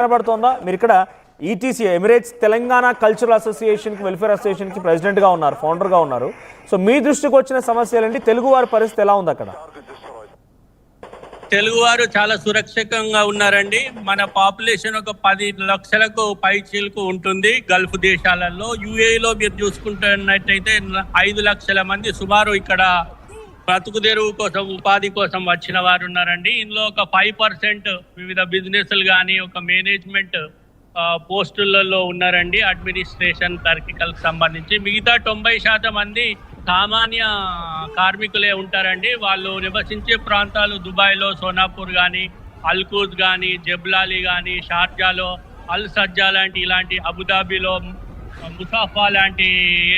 కనబడుతోందా? మీరు ఇక్కడ ETC Emirates Telangana cultural అసోసియేషన్కి వెల్ఫేర్ అసోసియేషన్కి ప్రెసిడెంట్గా ఉన్నారు, ఫౌండర్గా ఉన్నారు. సో మీ దృష్టికి వచ్చిన సమస్యలు ఏంటి? తెలుగువారి పరిస్థితి ఎలా ఉంది అక్కడ? తెలుగువారు చాలా సురక్షితంగా ఉన్నారండి. మన పాపులేషన్ ఒక 10 లక్షలకు పైచీలకు ఉంటుంది గల్ఫ్ దేశాలలో. యుఏఈలో మీరు చూసుకుంటున్నట్టయితే 5 లక్షల మంది సుమారు ఇక్కడ బ్రతుకు తెరువు కోసం, ఉపాధి కోసం వచ్చిన వారు ఉన్నారండి. ఇందులో ఒక 5% వివిధ బిజినెస్లు కానీ ఒక మేనేజ్మెంట్ పోస్టులలో ఉన్నారండి, అడ్మినిస్ట్రేషన్ క్లర్కికల్కి సంబంధించి. మిగతా 90% మంది సామాన్య కార్మికులే ఉంటారండి. వాళ్ళు నివసించే ప్రాంతాలు దుబాయ్లో సోనాపూర్ కానీ, అల్కూజ్ కానీ, జబ్లాలి కానీ, షార్జాలో, అల్ సజ్జా లాంటి ఇలాంటి అబుదాబిలో, ముసాఫా లాంటి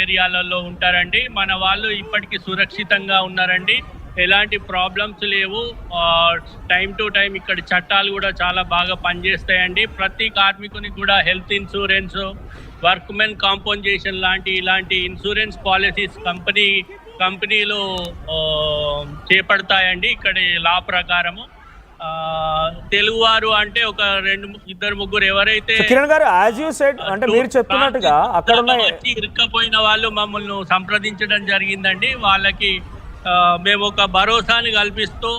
ఏరియాలలో ఉంటారండి. మన వాళ్ళు ఇప్పటికీ సురక్షితంగా ఉన్నారండి, ఎలాంటి ప్రాబ్లమ్స్ లేవు. టైం టు టైం ఇక్కడ చట్టాలు కూడా చాలా బాగా పనిచేస్తాయండి. ప్రతి కార్మికునికి కూడా హెల్త్ ఇన్సూరెన్స్, వర్క్మెన్ కాంపెన్సేషన్ ఇలాంటి ఇన్సూరెన్స్ పాలసీస్ కంపెనీలు చేపడతాయండి ఇక్కడ లా ప్రకారము. తెలుగువారు అంటే ఒక 2-3 ఎవరైతే కిరణ్ గారు యాజ్ యూ సెడ్ అంటే మీరు చెప్తున్నట్టుగా అక్కడ ఇరుక్కపోయిన వాళ్ళు మమ్మల్ని సంప్రదించడం జరిగిందండి. వాళ్ళకి మేము ఒక భరోసాని కల్పిస్తూ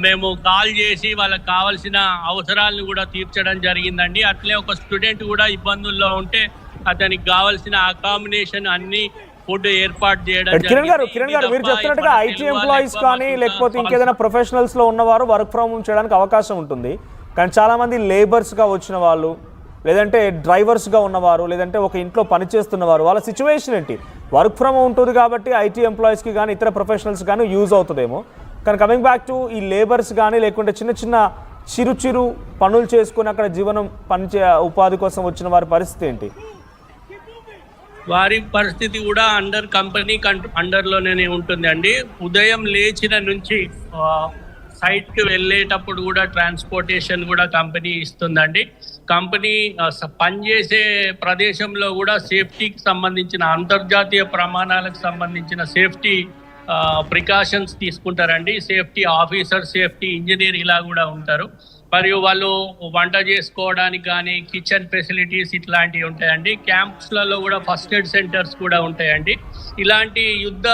మేము కాల్ చేసి వాళ్ళకి కావాల్సిన అవసరాలను కూడా తీర్చడం జరిగిందండి. అట్లే ఒక స్టూడెంట్ కూడా ఇబ్బందుల్లో ఉంటే అతనికి కావాల్సిన అకామిడేషన్ అన్ని ఫుడ్ ఏర్పాటు చేయడం. కిరణ్ గారు మీరు చెప్తున్నట్టుగా ఐటీ ఎంప్లాయీస్ కానీ లేకపోతే ఇంకేదైనా ప్రొఫెషనల్స్ లో ఉన్నవారు వర్క్ ఫ్రమ్ హోమ్ చేయడానికి అవకాశం ఉంటుంది. కానీ చాలా మంది లేబర్స్ గా వచ్చిన వాళ్ళు, లేదంటే డ్రైవర్స్గా ఉన్నవారు, లేదంటే ఒక ఇంట్లో పనిచేస్తున్నవారు, వాళ్ళ సిచ్యువేషన్ ఏంటి? వర్క్ ఫ్రమ్ హోమ్ ఉంటుంది కాబట్టి ఐటీ ఎంప్లాయీస్కి కానీ ఇతర ప్రొఫెషనల్స్ కానీ యూజ్ అవుతుందేమో. కానీ కమింగ్ బ్యాక్ టు ఈ లేబర్స్ కానీ లేకుంటే చిన్న చిరు పనులు చేసుకుని అక్కడ జీవనం ఉపాధి కోసం వచ్చిన వారి పరిస్థితి ఏంటి? వారి పరిస్థితి కూడా కంపెనీ అండర్లోనే ఉంటుందండి. ఉదయం లేచిన నుంచి సైట్కి వెళ్ళేటప్పుడు కూడా ట్రాన్స్పోర్టేషన్ కూడా కంపెనీ ఇస్తుందండి. కంపెనీ పనిచేసే ప్రదేశంలో కూడా సేఫ్టీకి సంబంధించిన అంతర్జాతీయ ప్రమాణాలకు సంబంధించిన సేఫ్టీ ప్రికాషన్స్ తీసుకుంటారండి. సేఫ్టీ ఆఫీసర్, సేఫ్టీ ఇంజనీర్ ఇలా కూడా ఉంటారు. మరియు వాళ్ళు వంట చేసుకోవడానికి కానీ కిచెన్ ఫెసిలిటీస్ ఇట్లాంటివి ఉంటాయండి. క్యాంప్స్లలో కూడా ఫస్ట్ ఎయిడ్ సెంటర్స్ కూడా ఉంటాయండి. ఇలాంటి యుద్ధ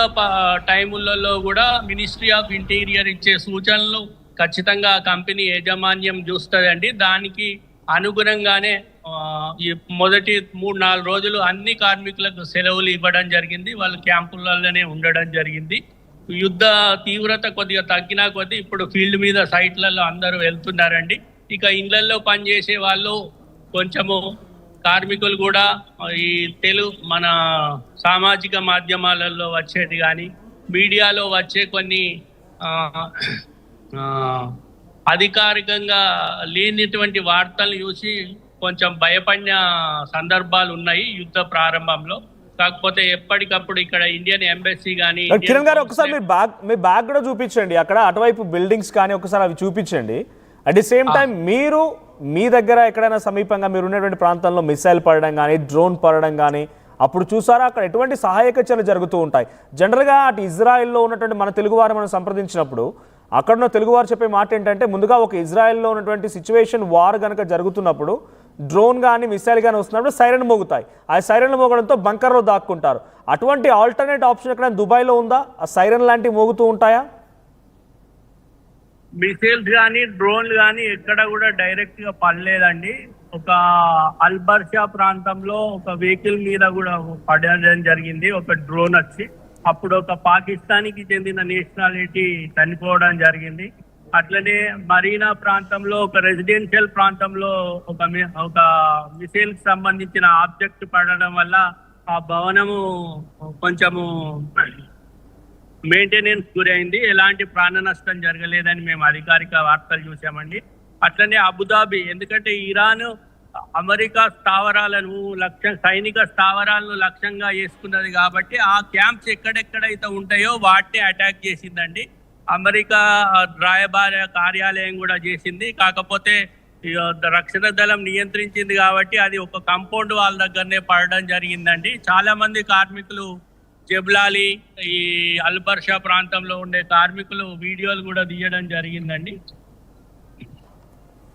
టైములలో కూడా మినిస్ట్రీ ఆఫ్ ఇంటీరియర్ ఇచ్చే సూచనలు ఖచ్చితంగా కంపెనీ యాజమాన్యం చూస్తుందండి. దానికి అనుగుణంగానే ఈ మొదటి 3-4 రోజులు అన్ని కార్మికులకు సెలవులు ఇవ్వడం జరిగింది. వాళ్ళు క్యాంపులలోనే ఉండడం జరిగింది. యుద్ధ తీవ్రత కొద్దిగా తగ్గినా కొద్దీ ఇప్పుడు ఫీల్డ్ మీద సైట్లలో అందరూ వెళ్తున్నారండి. ఇక ఇళ్లలో పనిచేసే వాళ్ళు కొంచెము కార్మికులు కూడా ఈ మన సామాజిక మాధ్యమాలలో వచ్చేది కానీ మీడియాలో వచ్చే కొన్ని అధికారికంగా లేనిటువంటి వార్తలు చూసి కొంచెం భయపడిన సందర్భాలు ఉన్నాయి యుద్ధ ప్రారంభంలో. కాకపోతే ఎప్పటికప్పుడు ఇక్కడ ఇండియన్ ఎంబసీ కానీ. కిరణ్ గారు ఒకసారి మీ బ్యాగ్ కూడా చూపించండి, అక్కడ అటువైపు బిల్డింగ్స్ కానీ ఒకసారి అవి చూపించండి. అట్ ది సేమ్ టైం మీరు మీ దగ్గర ఎక్కడైనా సమీపంగా మీరు ఉన్నటువంటి ప్రాంతంలో మిసైల్ పడడం కానీ డ్రోన్ పడడం కానీ అప్పుడు చూసారా? అక్కడ ఎటువంటి సహాయక చర్యలు జరుగుతూ ఉంటాయి. జనరల్గా అటు ఇజ్రాయెల్లో ఉన్నటువంటి మన తెలుగువారు మనం సంప్రదించినప్పుడు అక్కడ ఉన్న తెలుగువారు చెప్పే మాట ఏంటంటే, ముందుగా ఒక ఇజ్రాయెల్లో ఉన్నటువంటి సిచ్యువేషన్ వార్ కనుక జరుగుతున్నప్పుడు డ్రోన్ కానీ మిసైల్ కానీ వస్తున్నప్పుడు సైరన్ మోగుతాయి. ఆ సైరన్లు మోగడంతో బంకర్లో దాక్కుంటారు. అటువంటి ఆల్టర్నేట్ ఆప్షన్ ఎక్కడ దుబాయ్లో ఉందా? ఆ సైరన్ లాంటివి మోగుతూ ఉంటాయా? మిసైల్స్ కానీ డ్రోన్లు కానీ ఎక్కడ కూడా డైరెక్ట్ గా పడలేదండి. ఒక అల్బర్షా ప్రాంతంలో ఒక వెహికల్ మీద కూడా పడడం జరిగింది, ఒక డ్రోన్ వచ్చి. అప్పుడు ఒక పాకిస్తాన్కి చెందిన నేషనాలిటీ చనిపోవడం జరిగింది. అట్లనే మరీనా ప్రాంతంలో ఒక రెసిడెన్షియల్ ప్రాంతంలో ఒక మిసైల్ కి సంబంధించిన ఆబ్జెక్ట్ పడడం వల్ల ఆ భవనము కొంచెము మెయింటెనెన్స్ గురైంది. ఎలాంటి ప్రాణ నష్టం జరగలేదని మేము అధికారిక వార్తలు చూసామండి. అట్లనే అబుదాబి, ఎందుకంటే ఇరాన్ అమెరికా స్థావరాలను సైనిక స్థావరాలను లక్ష్యంగా చేసుకున్నది కాబట్టి ఆ క్యాంప్స్ ఎక్కడెక్కడైతే ఉంటాయో వాటిని అటాక్ చేసిందండి. అమెరికా రాయబార కార్యాలయం కూడా చేసింది. కాకపోతే రక్షణ దళం నియంత్రించింది కాబట్టి అది ఒక కాంపౌండ్ వాళ్ళ దగ్గరనే పడడం జరిగిందండి. చాలా మంది కార్మికులు జబ్లాలి, ఈ అల్బర్షా ప్రాంతంలో ఉండే కార్మికులు వీడియోలు కూడా తీయడం జరిగిందండి.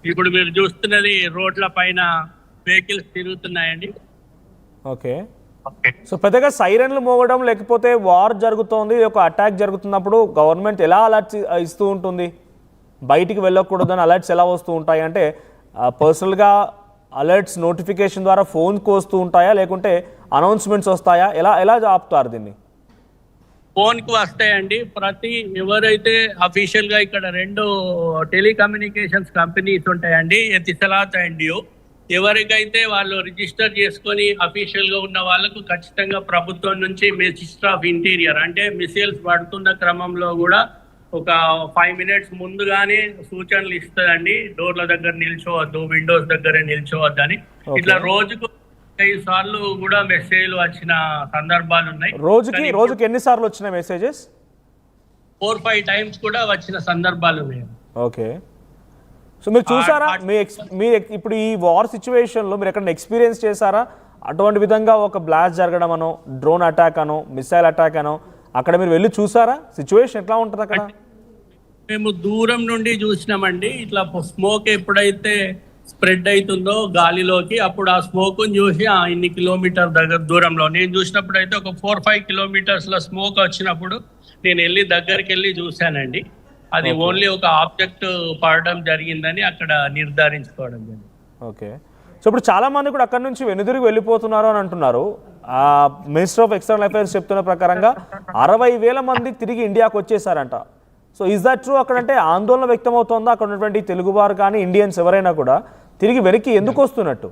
ఇప్పుడు మీరు చూస్తున్నది రోడ్ల పైన వెహికల్స్ తిరుగుతున్నాయండి. ఓకే. సో పెద్దగా సైరన్లు మోగడం లేకపోతే వార్ జరుగుతోంది, ఒక అటాక్ జరుగుతున్నప్పుడు గవర్నమెంట్ ఎలా అలర్ట్స్ ఇస్తూ ఉంటుంది? బయటికి వెళ్ళకూడదని అలర్ట్స్ ఎలా వస్తూ ఉంటాయి? అంటే పర్సనల్గా అలర్ట్స్ నోటిఫికేషన్ ద్వారా ఫోన్కి వస్తూ ఉంటాయా, లేకుంటే అనౌన్స్మెంట్స్ వస్తాయా? ఎలా ఎలా ఆపుతారు దీన్ని? ఫోన్కి వస్తాయండి. ఎవరైతే అఫీషియల్ గా ఇక్కడ 2 టెలికమ్యూనికేషన్స్ కంపెనీస్ ఉంటాయండి, ఎతిసలాత్ అండ్ జియో. ఎవరికైతే వాళ్ళు రిజిస్టర్ చేసుకొని అఫీషియల్ గా ఉన్న వాళ్ళకు ఖచ్చితంగా ప్రభుత్వం నుంచి మినిస్టర్ ఆఫ్ ఇంటీరియర్ అంటే మిసైల్స్ పడుతున్న క్రమంలో కూడా ఒక 5 minutes ముందుగానే సూచనలు ఇస్తుందండి. డోర్ల దగ్గర నిల్చోవద్దు, విండోస్ దగ్గర నిల్చోవద్దు అని. ఇట్లా రోజుకు 5 సార్లు కూడా మెసేజ్లు వచ్చిన సందర్భాలు ఉన్నాయి. రోజుకి ఎన్నిసార్లు వచ్చిన మెసేజెస్? 4-5 times కూడా వచ్చిన సందర్భాలు ఉన్నాయి. ఓకే. సో మీరు చూసారా, మీ ఇప్పుడు ఈ వార్ సిచ్యువేషన్లో మీరు ఎక్కడ ఎక్స్పీరియన్స్ చేశారా అటువంటి విధంగా ఒక బ్లాస్ట్ జరగడం అనో, డ్రోన్ అటాక్ అనో, మిసైల్ అటాక్ అనో? అక్కడ మీరు వెళ్ళి చూసారా సిచ్యువేషన్ ఎట్లా ఉంటుంది అక్కడ? మేము దూరం నుండి చూసినామండి. ఇట్లా స్మోక్ ఎప్పుడైతే స్ప్రెడ్ అవుతుందో గాలిలోకి, అప్పుడు ఆ స్మోక్ చూసి ఇన్ని కిలోమీటర్ దగ్గర దూరంలో నేను చూసినప్పుడు అయితే ఒక 4-5 kilometers స్మోక్ వచ్చినప్పుడు నేను దగ్గరికి వెళ్ళి చూశానండి. అది ఓన్లీ ఒక ఆబ్జెక్ట్ పడడం జరిగిందని అక్కడ నిర్ధారించుకోవడం జరిగింది. ఓకే. సో ఇప్పుడు చాలా మంది కూడా అక్కడ నుంచి వెనుదిరిగి వెళ్ళిపోతున్నారు అని అంటున్నారు. మినిస్టర్ ఆఫ్ ఎక్స్టర్నల్ అఫైర్స్ చెప్తున్న ప్రకారంగా 60,000 మంది తిరిగి ఇండియాకు వచ్చేసారంట. So is that true? అక్కడంటే ఆందోళన వ్యక్తం అవుతుందా అక్కడ ఉన్నటువంటి తెలుగువారు కానీ ఇండియన్స్ ఎవరైనా కూడా తిరిగి వెనక్కి ఎందుకు వస్తున్నట్టు?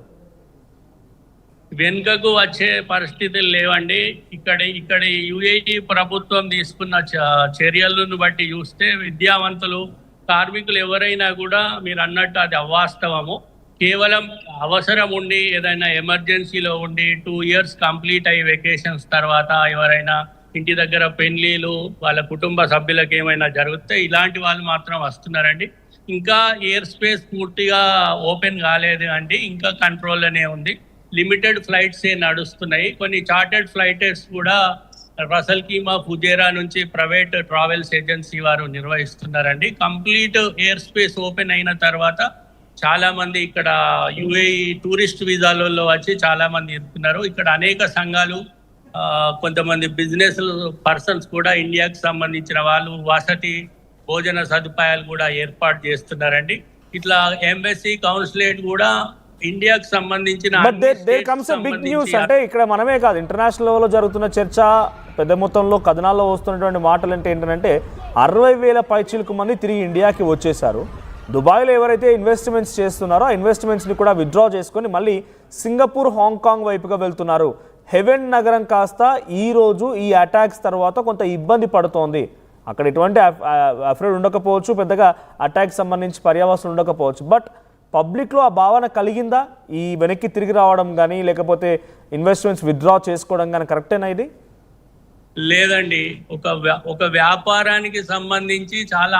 వెనుకకు వచ్చే పరిస్థితులు లేవండి. ఇక్కడ యుఏఈ ప్రభుత్వం తీసుకున్న చర్యలను బట్టి చూస్తే విద్యావంతులు, కార్మికులు ఎవరైనా కూడా మీరు అన్నట్టు అది అవాస్తవము. కేవలం అవసరం ఉండి ఏదైనా ఎమర్జెన్సీలో ఉండి 2 years కంప్లీట్ అయ్యి వెకేషన్స్ తర్వాత ఎవరైనా ఇంటి దగ్గర పెళ్లిలు, వాళ్ళ కుటుంబ సభ్యులకు ఏమైనా జరిగితే ఇలాంటి వాళ్ళు మాత్రం వస్తున్నారండి. ఇంకా ఎయిర్ స్పేస్ పూర్తిగా ఓపెన్ కాలేదు అండి, ఇంకా కంట్రోల్లోనే ఉంది. లిమిటెడ్ ఫ్లైట్స్ నడుస్తున్నాయి. కొన్ని చార్టెడ్ ఫ్లైట్స్ కూడా రసల్ కీమా, ఫుజేరా నుంచి ప్రైవేట్ ట్రావెల్స్ ఏజెన్సీ వారు నిర్వహిస్తున్నారండి. కంప్లీట్ ఎయిర్ స్పేస్ ఓపెన్ అయిన తర్వాత చాలా మంది ఇక్కడ యుఏఈ టూరిస్ట్ వీసాలలో వచ్చి చాలా మంది ఇస్తున్నారు. ఇక్కడ అనేక సంఘాలు, కొంతమంది బిజినెస్ పర్సన్స్ కూడా ఇండియాకి సంబంధించిన వాళ్ళు వసతి, భోజన సదుపాయాలు కూడా ఏర్పాటు చేస్తున్నారండి. ఇట్లా ఎంబసీ, కౌన్సిలేట్ కూడా ఇండియాకి సంబంధించిన బిగ్ న్యూస్. అంటే ఇక్కడ మనమే కాదు, ఇంటర్నేషనల్ లెవెల్లో జరుగుతున్న చర్చ, పెద్ద మొత్తంలో కథనాల్లో వస్తున్నటువంటి మాటలు ఏంటంటే 60,000 పైచిలకు మంది తిరిగి ఇండియాకి వచ్చేసారు. దుబాయ్లో ఎవరైతే ఇన్వెస్ట్మెంట్స్ చేస్తున్నారో ఆ ఇన్వెస్ట్మెంట్స్ని కూడా విత్డ్రా చేసుకొని మళ్ళీ సింగపూర్, హాంకాంగ్ వైపుగా వెళ్తున్నారు. హెవెన్ నగరం కాస్త ఈరోజు ఈ అటాక్స్ తర్వాత కొంత ఇబ్బంది పడుతోంది. అక్కడ ఎటువంటి అఫ్రేడ్ ఉండకపోవచ్చు, పెద్దగా అటాక్ సంబంధించి పర్యావసనం ఉండకపోవచ్చు. బట్ పబ్లిక్లో ఆ భావన కలిగిందా? ఈ వెనక్కి తిరిగి రావడం కానీ లేకపోతే ఇన్వెస్ట్మెంట్స్ విత్డ్రా చేసుకోవడం కానీ కరెక్టేనా ఇది? లేదండి. ఒక వ్యాపారానికి సంబంధించి చాలా